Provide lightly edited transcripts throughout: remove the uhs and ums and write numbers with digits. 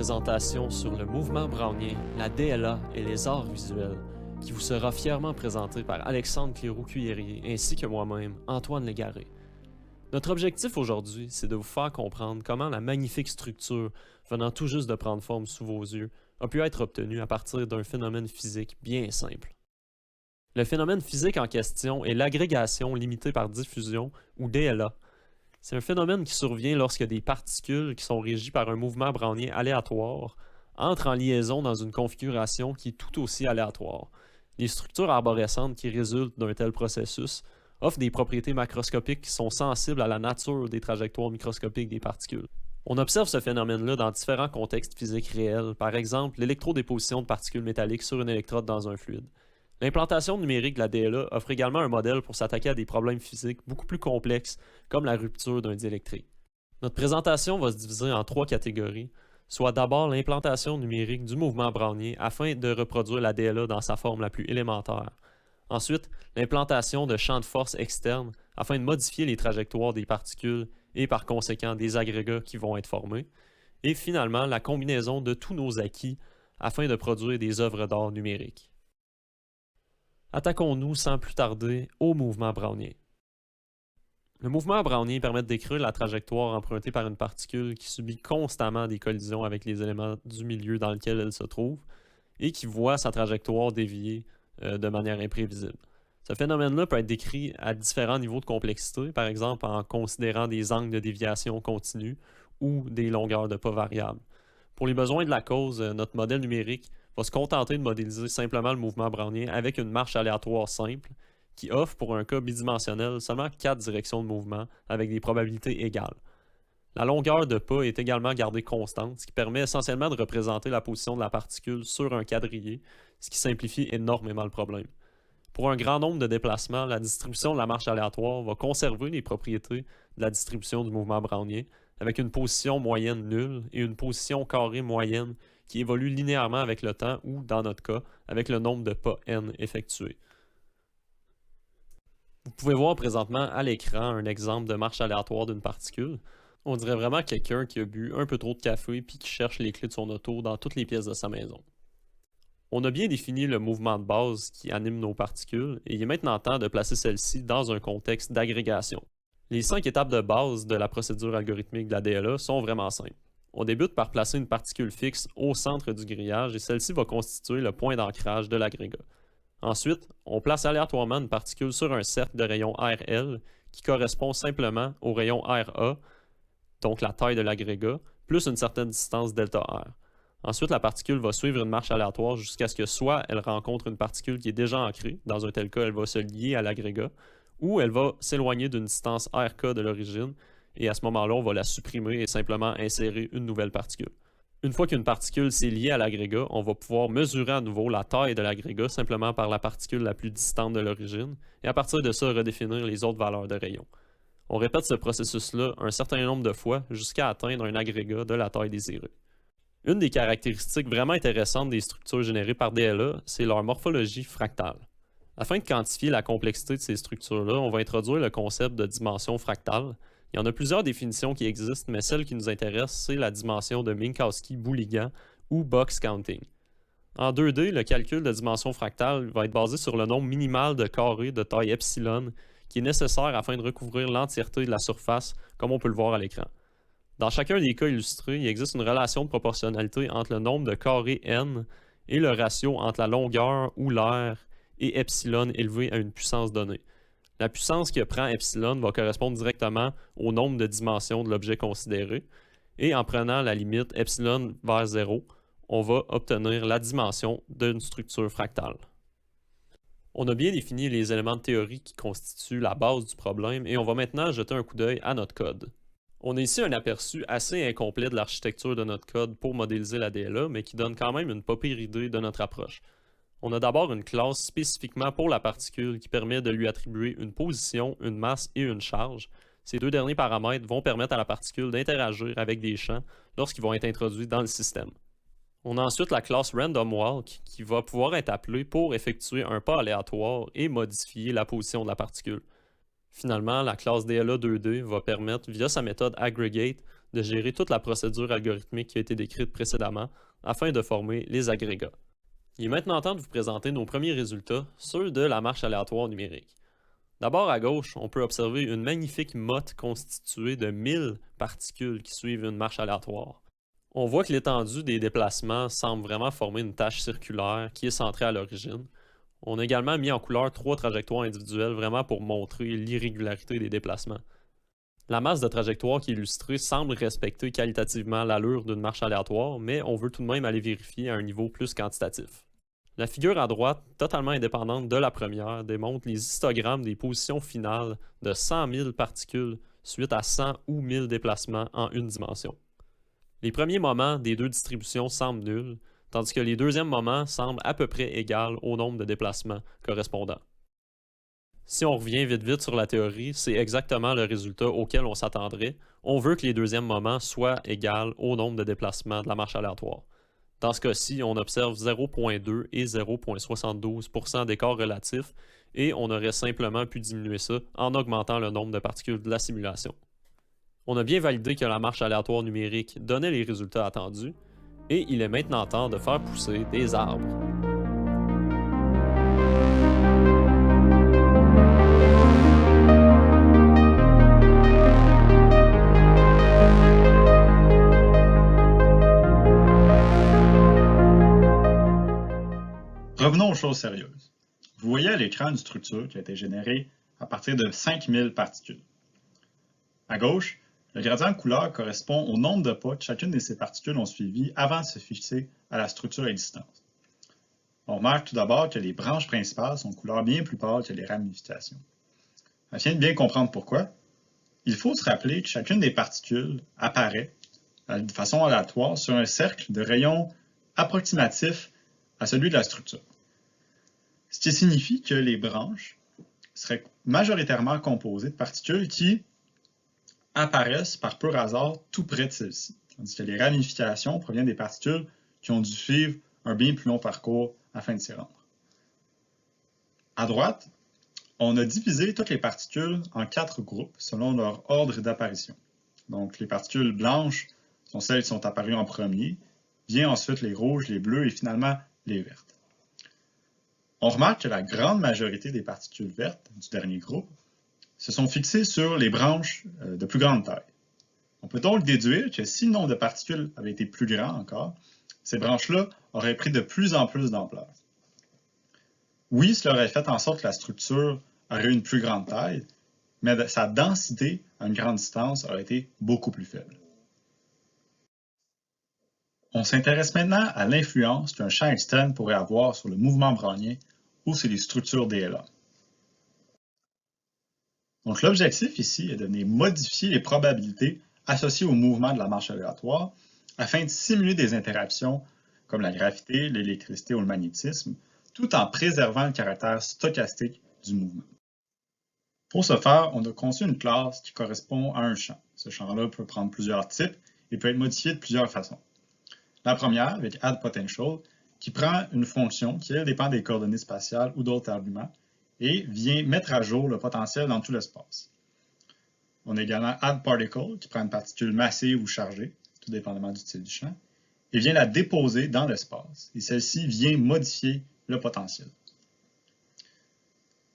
présentation sur le mouvement brownien, la DLA et les arts visuels, qui vous sera fièrement présentée par Alexandre Cléroux-Cuillerier ainsi que moi-même, Antoine Légaré. Notre objectif aujourd'hui, c'est de vous faire comprendre comment la magnifique structure venant tout juste de prendre forme sous vos yeux a pu être obtenue à partir d'un phénomène physique bien simple. Le phénomène physique en question est l'agrégation limitée par diffusion, ou DLA. C'est un phénomène qui survient lorsque des particules qui sont régies par un mouvement brownien aléatoire entrent en liaison dans une configuration qui est tout aussi aléatoire. Les structures arborescentes qui résultent d'un tel processus offrent des propriétés macroscopiques qui sont sensibles à la nature des trajectoires microscopiques des particules. On observe ce phénomène-là dans différents contextes physiques réels, par exemple l'électrodéposition de particules métalliques sur une électrode dans un fluide. L'implantation numérique de la DLA offre également un modèle pour s'attaquer à des problèmes physiques beaucoup plus complexes, comme la rupture d'un diélectrique. Notre présentation va se diviser en 3 catégories, soit d'abord l'implantation numérique du mouvement brownien afin de reproduire la DLA dans sa forme la plus élémentaire. Ensuite, l'implantation de champs de force externes afin de modifier les trajectoires des particules et par conséquent des agrégats qui vont être formés. Et finalement, la combinaison de tous nos acquis afin de produire des œuvres d'art numériques. Attaquons-nous sans plus tarder au mouvement brownien. Le mouvement brownien permet de décrire la trajectoire empruntée par une particule qui subit constamment des collisions avec les éléments du milieu dans lequel elle se trouve et qui voit sa trajectoire dévier de manière imprévisible. Ce phénomène-là peut être décrit à différents niveaux de complexité, par exemple en considérant des angles de déviation continus ou des longueurs de pas variables. Pour les besoins de la cause, notre modèle numérique va se contenter de modéliser simplement le mouvement brownien avec une marche aléatoire simple qui offre pour un cas bidimensionnel seulement 4 directions de mouvement avec des probabilités égales. La longueur de pas est également gardée constante, ce qui permet essentiellement de représenter la position de la particule sur un quadrillé, ce qui simplifie énormément le problème. Pour un grand nombre de déplacements, la distribution de la marche aléatoire va conserver les propriétés de la distribution du mouvement brownien avec une position moyenne nulle et une position carrée moyenne qui évolue linéairement avec le temps ou, dans notre cas, avec le nombre de pas n effectués. Vous pouvez voir présentement à l'écran un exemple de marche aléatoire d'une particule. On dirait vraiment quelqu'un qui a bu un peu trop de café puis qui cherche les clés de son auto dans toutes les pièces de sa maison. On a bien défini le mouvement de base qui anime nos particules et il est maintenant temps de placer celle-ci dans un contexte d'agrégation. Les 5 étapes de base de la procédure algorithmique de la DLA sont vraiment simples. On débute par placer une particule fixe au centre du grillage et celle-ci va constituer le point d'ancrage de l'agrégat. Ensuite, on place aléatoirement une particule sur un cercle de rayon RL qui correspond simplement au rayon RA, donc la taille de l'agrégat, plus une certaine distance ΔR. Ensuite, la particule va suivre une marche aléatoire jusqu'à ce que soit elle rencontre une particule qui est déjà ancrée, dans un tel cas, elle va se lier à l'agrégat, ou elle va s'éloigner d'une distance RK de l'origine, et à ce moment-là, on va la supprimer et simplement insérer une nouvelle particule. Une fois qu'une particule s'est liée à l'agrégat, on va pouvoir mesurer à nouveau la taille de l'agrégat simplement par la particule la plus distante de l'origine, et à partir de ça, redéfinir les autres valeurs de rayon. On répète ce processus-là un certain nombre de fois jusqu'à atteindre un agrégat de la taille désirée. Une des caractéristiques vraiment intéressantes des structures générées par DLA, c'est leur morphologie fractale. Afin de quantifier la complexité de ces structures-là, on va introduire le concept de dimension fractale. Il y en a plusieurs définitions qui existent, mais celle qui nous intéresse, c'est la dimension de Minkowski-Bouligan ou box counting. En 2D, le calcul de dimension fractale va être basé sur le nombre minimal de carrés de taille epsilon qui est nécessaire afin de recouvrir l'entièreté de la surface, comme on peut le voir à l'écran. Dans chacun des cas illustrés, il existe une relation de proportionnalité entre le nombre de carrés n et le ratio entre la longueur ou l'aire et epsilon élevé à une puissance donnée. La puissance que prend epsilon va correspondre directement au nombre de dimensions de l'objet considéré, et en prenant la limite epsilon vers 0, on va obtenir la dimension d'une structure fractale. On a bien défini les éléments de théorie qui constituent la base du problème et on va maintenant jeter un coup d'œil à notre code. On a ici un aperçu assez incomplet de l'architecture de notre code pour modéliser la DLA, mais qui donne quand même une pas pire idée de notre approche. On a d'abord une classe spécifiquement pour la particule qui permet de lui attribuer une position, une masse et une charge. Ces 2 derniers paramètres vont permettre à la particule d'interagir avec des champs lorsqu'ils vont être introduits dans le système. On a ensuite la classe randomWalk qui va pouvoir être appelée pour effectuer un pas aléatoire et modifier la position de la particule. Finalement, la classe DLA 2D va permettre, via sa méthode aggregate, de gérer toute la procédure algorithmique qui a été décrite précédemment afin de former les agrégats. Il est maintenant temps de vous présenter nos premiers résultats, ceux de la marche aléatoire numérique. D'abord à gauche, on peut observer une magnifique motte constituée de 1000 particules qui suivent une marche aléatoire. On voit que l'étendue des déplacements semble vraiment former une tache circulaire qui est centrée à l'origine. On a également mis en couleur 3 trajectoires individuelles vraiment pour montrer l'irrégularité des déplacements. La masse de trajectoire qui est illustrée semble respecter qualitativement l'allure d'une marche aléatoire, mais on veut tout de même aller vérifier à un niveau plus quantitatif. La figure à droite, totalement indépendante de la première, démontre les histogrammes des positions finales de 100 000 particules suite à 100 ou 1000 déplacements en une dimension. Les premiers moments des deux distributions semblent nuls, tandis que les deuxièmes moments semblent à peu près égales au nombre de déplacements correspondants. Si on revient vite sur la théorie, c'est exactement le résultat auquel on s'attendrait. On veut que les deuxièmes moments soient égaux au nombre de déplacements de la marche aléatoire. Dans ce cas-ci, on observe 0,2 et 0,72% d'écart relatif et on aurait simplement pu diminuer ça en augmentant le nombre de particules de la simulation. On a bien validé que la marche aléatoire numérique donnait les résultats attendus et il est maintenant temps de faire pousser des arbres. Revenons aux choses sérieuses. Vous voyez à l'écran une structure qui a été générée à partir de 5000 particules. À gauche, le gradient de couleur correspond au nombre de pas que chacune de ces particules ont suivi avant de se fixer à la structure existante. On remarque tout d'abord que les branches principales sont de couleur bien plus pâle que les ramifications. Afin de bien comprendre pourquoi, il faut se rappeler que chacune des particules apparaît de façon aléatoire sur un cercle de rayons approximatif à celui de la structure. Ce qui signifie que les branches seraient majoritairement composées de particules qui apparaissent par pur hasard tout près de celles-ci, tandis que les ramifications proviennent des particules qui ont dû suivre un bien plus long parcours afin de s'y rendre. À droite, on a divisé toutes les particules en 4 groupes selon leur ordre d'apparition. Donc les particules blanches sont celles qui sont apparues en premier, vient ensuite les rouges, les bleus et finalement les vertes. On remarque que la grande majorité des particules vertes du dernier groupe se sont fixées sur les branches de plus grande taille. On peut donc déduire que si le nombre de particules avait été plus grand encore, ces branches-là auraient pris de plus en plus d'ampleur. Oui, cela aurait fait en sorte que la structure aurait une plus grande taille, mais sa densité à une grande distance aurait été beaucoup plus faible. On s'intéresse maintenant à l'influence qu'un champ externe pourrait avoir sur le mouvement brownien ou sur les structures DLA. Donc l'objectif ici est de venir modifier les probabilités associées au mouvement de la marche aléatoire afin de simuler des interactions comme la gravité, l'électricité ou le magnétisme, tout en préservant le caractère stochastique du mouvement. Pour ce faire, on a conçu une classe qui correspond à un champ. Ce champ-là peut prendre plusieurs types et peut être modifié de plusieurs façons. La première, avec addPotential, qui prend une fonction qui, elle, dépend des coordonnées spatiales ou d'autres arguments et vient mettre à jour le potentiel dans tout l'espace. On a également addParticle, qui prend une particule massive ou chargée, tout dépendamment du type du champ, et vient la déposer dans l'espace. Et celle-ci vient modifier le potentiel.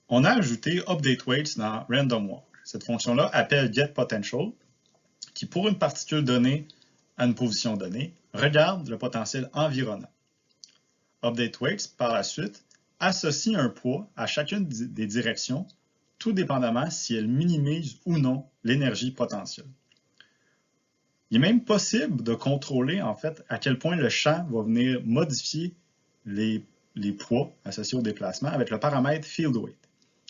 On a ajouté updateWeights dans RandomWalk. Cette fonction-là appelle getPotential, qui pour une particule donnée à une position donnée, regarde le potentiel environnant. UpdateWeights, par la suite, associe un poids à chacune des directions, tout dépendamment si elle minimise ou non l'énergie potentielle. Il est même possible de contrôler en fait à quel point le champ va venir modifier les poids associés au déplacement avec le paramètre FieldWeight.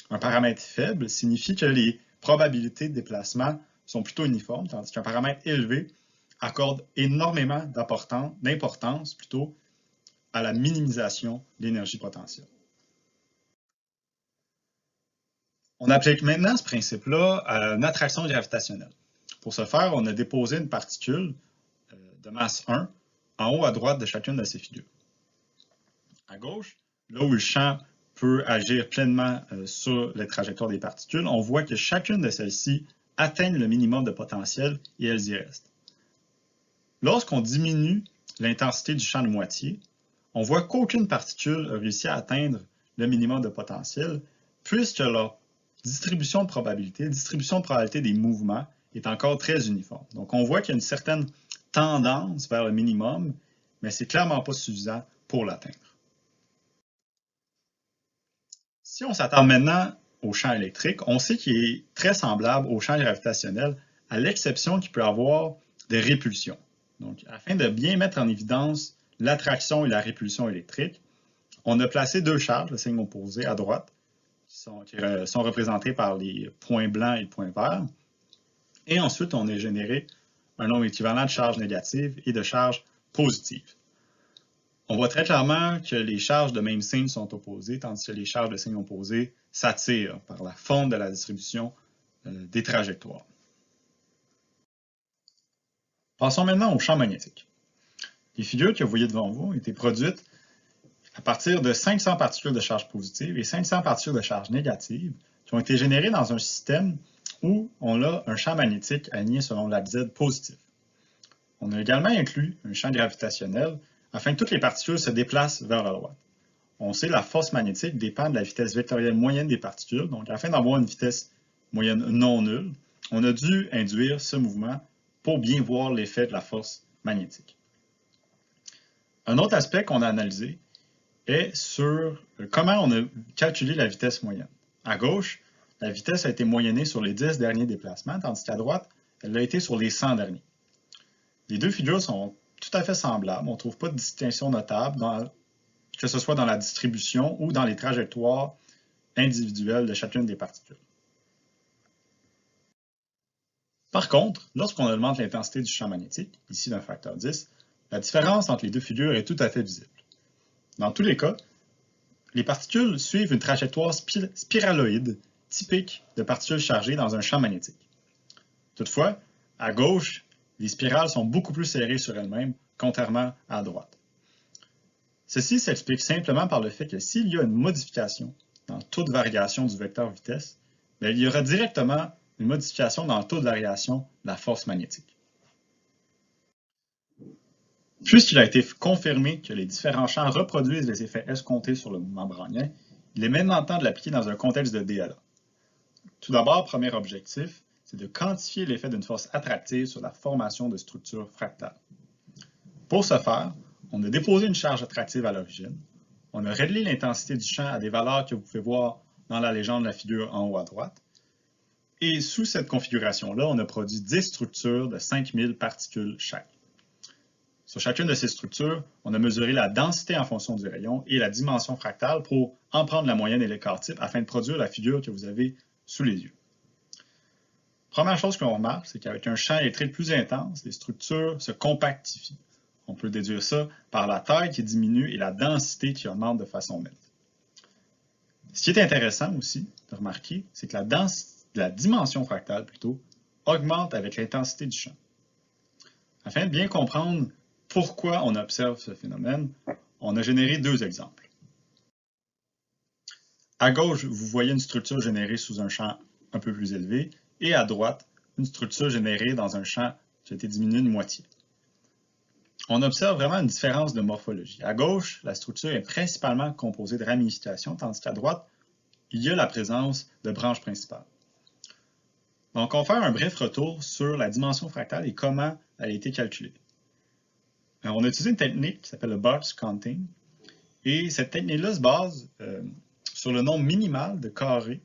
Un paramètre faible signifie que les probabilités de déplacement sont plutôt uniformes, tandis qu'un paramètre élevé accorde énormément d'importance plutôt à la minimisation de l'énergie potentielle. On applique maintenant ce principe-là à une attraction gravitationnelle. Pour ce faire, on a déposé une particule de masse 1 en haut à droite de chacune de ces figures. À gauche, là où le champ peut agir pleinement sur les trajectoires des particules, on voit que chacune de celles-ci atteignent le minimum de potentiel et elles y restent. Lorsqu'on diminue l'intensité du champ de moitié, on voit qu'aucune particule a réussi à atteindre le minimum de potentiel, puisque leur distribution de probabilité des mouvements est encore très uniforme. Donc on voit qu'il y a une certaine tendance vers le minimum, mais c'est clairement pas suffisant pour l'atteindre. Si on s'attarde maintenant au champ électrique, on sait qu'il est très semblable au champ gravitationnel, à l'exception qu'il peut avoir des répulsions. Donc, afin de bien mettre en évidence l'attraction et la répulsion électrique, on a placé deux charges, le signe opposé à droite, qui sont représentées par les points blancs et le point vert. Et ensuite, on a généré un nombre équivalent de charges négatives et de charges positives. On voit très clairement que les charges de même signe sont opposées, tandis que les charges de signe opposé s'attirent par la forme de la distribution des trajectoires. Passons maintenant au champ magnétique. Les figures que vous voyez devant vous ont été produites à partir de 500 particules de charge positive et 500 particules de charge négative qui ont été générées dans un système où on a un champ magnétique aligné selon l'axe Z positif. On a également inclus un champ gravitationnel afin que toutes les particules se déplacent vers la droite. On sait que la force magnétique dépend de la vitesse vectorielle moyenne des particules, donc afin d'avoir une vitesse moyenne non nulle, on a dû induire ce mouvement pour bien voir l'effet de la force magnétique. Un autre aspect qu'on a analysé est sur comment on a calculé la vitesse moyenne. À gauche, la vitesse a été moyennée sur les 10 derniers déplacements, tandis qu'à droite, elle a été sur les 100 derniers. Les deux figures sont tout à fait semblables. On ne trouve pas de distinction notable, que ce soit dans la distribution ou dans les trajectoires individuelles de chacune des particules. Par contre, lorsqu'on augmente l'intensité du champ magnétique, ici d'un facteur 10, la différence entre les deux figures est tout à fait visible. Dans tous les cas, les particules suivent une trajectoire spiraloïde typique de particules chargées dans un champ magnétique. Toutefois, à gauche, les spirales sont beaucoup plus serrées sur elles-mêmes, contrairement à droite. Ceci s'explique simplement par le fait que s'il y a une modification dans le taux de variation du vecteur vitesse, il y aura directement une modification dans le taux de variation de la force magnétique. Puisqu'il a été confirmé que les différents champs reproduisent les effets escomptés sur le mouvement brownien, il est maintenant temps de l'appliquer dans un contexte de DLA. Tout d'abord, premier objectif, c'est de quantifier l'effet d'une force attractive sur la formation de structures fractales. Pour ce faire, on a déposé une charge attractive à l'origine, on a réglé l'intensité du champ à des valeurs que vous pouvez voir dans la légende de la figure en haut à droite, et sous cette configuration-là, on a produit 10 structures de 5000 particules chaque. Sur chacune de ces structures, on a mesuré la densité en fonction du rayon et la dimension fractale pour en prendre la moyenne et l'écart type afin de produire la figure que vous avez sous les yeux. Première chose qu'on remarque, c'est qu'avec un champ électrique plus intense, les structures se compactifient. On peut déduire ça par la taille qui diminue et la densité qui augmente de façon nette. Ce qui est intéressant aussi de remarquer, c'est que la dimension fractale augmente avec l'intensité du champ. Afin de bien comprendre pourquoi on observe ce phénomène, on a généré deux exemples. À gauche, vous voyez une structure générée sous un champ un peu plus élevé, et à droite, une structure générée dans un champ qui a été diminué de moitié. On observe vraiment une différence de morphologie. À gauche, la structure est principalement composée de ramifications, tandis qu'à droite, il y a la présence de branches principales. Donc, on va faire un bref retour sur la dimension fractale et comment elle a été calculée. Alors, on a utilisé une technique qui s'appelle le box counting, et cette technique-là se base sur le nombre minimal de carrés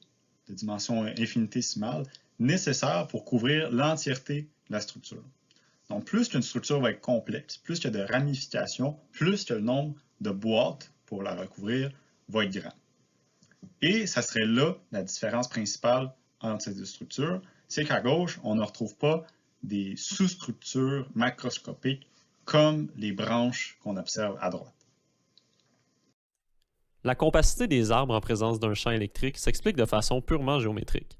de dimension infinitésimale nécessaire pour couvrir l'entièreté de la structure. Donc, plus qu'une structure va être complexe, plus qu'il y a de ramifications, plus que le nombre de boîtes pour la recouvrir va être grand. Et ça serait là la différence principale entre ces deux structures, c'est qu'à gauche, on ne retrouve pas des sous-structures macroscopiques comme les branches qu'on observe à droite. La compacité des arbres en présence d'un champ électrique s'explique de façon purement géométrique.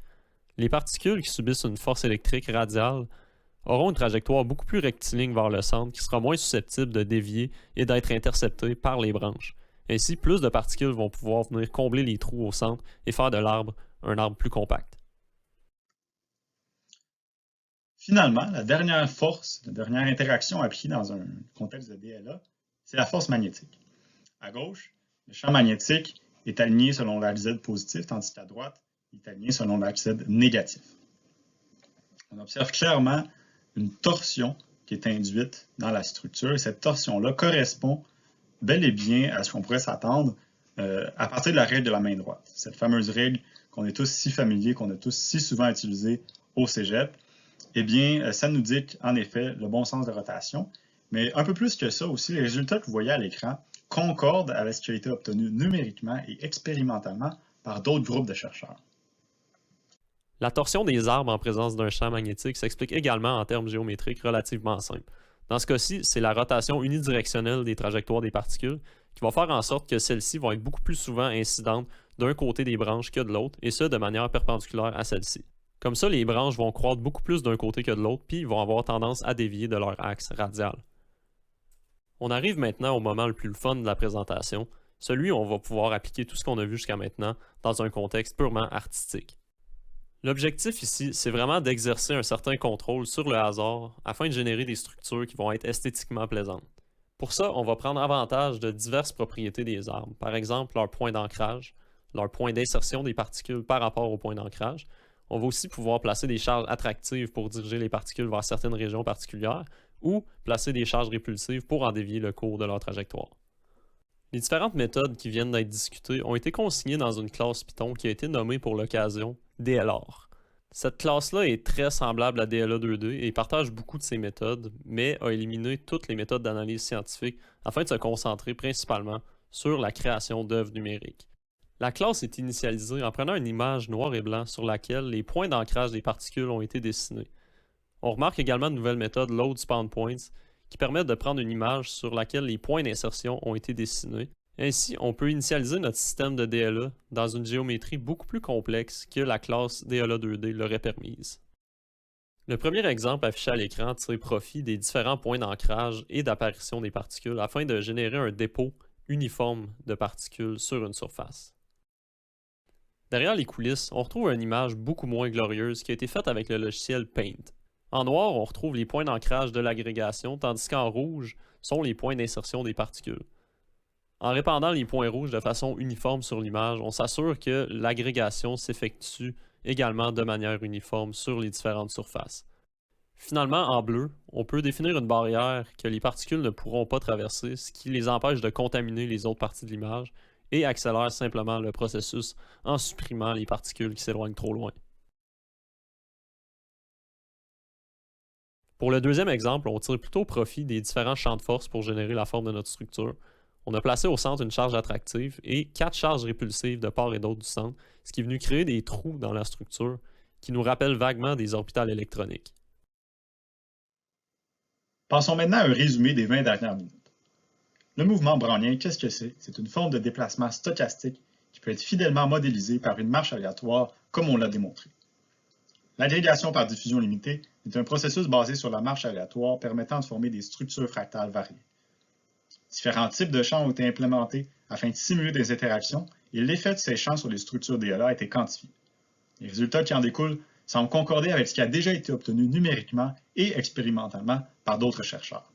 Les particules qui subissent une force électrique radiale auront une trajectoire beaucoup plus rectiligne vers le centre qui sera moins susceptible de dévier et d'être interceptée par les branches. Ainsi, plus de particules vont pouvoir venir combler les trous au centre et faire de l'arbre un arbre plus compact. Finalement, la dernière force, la dernière interaction appliquée dans un contexte de DLA, c'est la force magnétique. À gauche, le champ magnétique est aligné selon l'axe Z positif, tandis qu'à droite, il est aligné selon l'axe Z négatif. On observe clairement une torsion qui est induite dans la structure, et cette torsion-là correspond bel et bien à ce qu'on pourrait s'attendre à partir de la règle de la main droite. Cette fameuse règle qu'on est tous si familiers, qu'on a tous si souvent utilisée au cégep, eh bien, ça nous dit en effet le bon sens de rotation, mais un peu plus que ça aussi, les résultats que vous voyez à l'écran concordent avec ce qui a été obtenu numériquement et expérimentalement par d'autres groupes de chercheurs. La torsion des arbres en présence d'un champ magnétique s'explique également en termes géométriques relativement simples. Dans ce cas-ci, c'est la rotation unidirectionnelle des trajectoires des particules qui va faire en sorte que celles-ci vont être beaucoup plus souvent incidentes d'un côté des branches que de l'autre, et ce de manière perpendiculaire à celle-ci. Comme ça, les branches vont croître beaucoup plus d'un côté que de l'autre, puis ils vont avoir tendance à dévier de leur axe radial. On arrive maintenant au moment le plus fun de la présentation, celui où on va pouvoir appliquer tout ce qu'on a vu jusqu'à maintenant dans un contexte purement artistique. L'objectif ici, c'est vraiment d'exercer un certain contrôle sur le hasard afin de générer des structures qui vont être esthétiquement plaisantes. Pour ça, on va prendre avantage de diverses propriétés des arbres, par exemple leur point d'ancrage, leur point d'insertion des particules par rapport au point d'ancrage. On va aussi pouvoir placer des charges attractives pour diriger les particules vers certaines régions particulières ou placer des charges répulsives pour en dévier le cours de leur trajectoire. Les différentes méthodes qui viennent d'être discutées ont été consignées dans une classe Python qui a été nommée pour l'occasion DLR. Cette classe-là est très semblable à DLA 2D et partage beaucoup de ces méthodes, mais a éliminé toutes les méthodes d'analyse scientifique afin de se concentrer principalement sur la création d'œuvres numériques. La classe est initialisée en prenant une image noir et blanc sur laquelle les points d'ancrage des particules ont été dessinés. On remarque également de nouvelles méthodes Load Spawn Points qui permettent de prendre une image sur laquelle les points d'insertion ont été dessinés. Ainsi, on peut initialiser notre système de DLA dans une géométrie beaucoup plus complexe que la classe DLA 2D l'aurait permise. Le premier exemple affiché à l'écran tire profit des différents points d'ancrage et d'apparition des particules afin de générer un dépôt uniforme de particules sur une surface. Derrière les coulisses, on retrouve une image beaucoup moins glorieuse qui a été faite avec le logiciel Paint. En noir, on retrouve les points d'ancrage de l'agrégation, tandis qu'en rouge sont les points d'insertion des particules. En répandant les points rouges de façon uniforme sur l'image, on s'assure que l'agrégation s'effectue également de manière uniforme sur les différentes surfaces. Finalement, en bleu, on peut définir une barrière que les particules ne pourront pas traverser, ce qui les empêche de contaminer les autres parties de l'image et accélère simplement le processus en supprimant les particules qui s'éloignent trop loin. Pour le deuxième exemple, on tire plutôt profit des différents champs de force pour générer la forme de notre structure. On a placé au centre une charge attractive et 4 charges répulsives de part et d'autre du centre, ce qui est venu créer des trous dans la structure qui nous rappellent vaguement des orbitales électroniques. Passons maintenant à un résumé des 20 dernières minutes. Le mouvement brownien, qu'est-ce que c'est? C'est une forme de déplacement stochastique qui peut être fidèlement modélisée par une marche aléatoire, comme on l'a démontré. L'agrégation par diffusion limitée est un processus basé sur la marche aléatoire permettant de former des structures fractales variées. Différents types de champs ont été implémentés afin de simuler des interactions et l'effet de ces champs sur les structures DLA a été quantifié. Les résultats qui en découlent semblent concorder avec ce qui a déjà été obtenu numériquement et expérimentalement par d'autres chercheurs.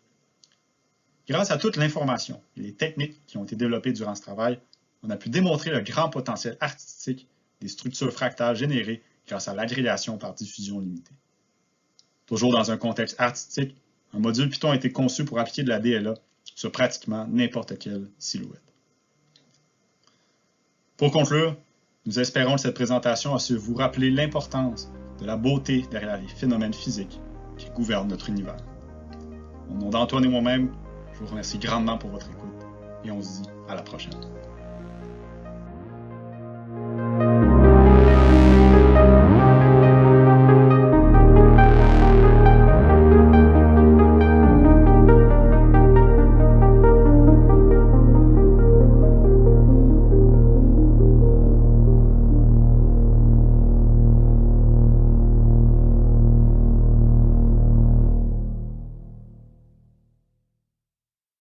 Grâce à toute l'information et les techniques qui ont été développées durant ce travail, on a pu démontrer le grand potentiel artistique des structures fractales générées grâce à l'agrégation par diffusion limitée. Toujours dans un contexte artistique, un module Python a été conçu pour appliquer de la DLA sur pratiquement n'importe quelle silhouette. Pour conclure, nous espérons que cette présentation a su vous rappeler l'importance de la beauté derrière les phénomènes physiques qui gouvernent notre univers. Au nom d'Antoine et moi-même, je vous remercie grandement pour votre écoute et on se dit à la prochaine.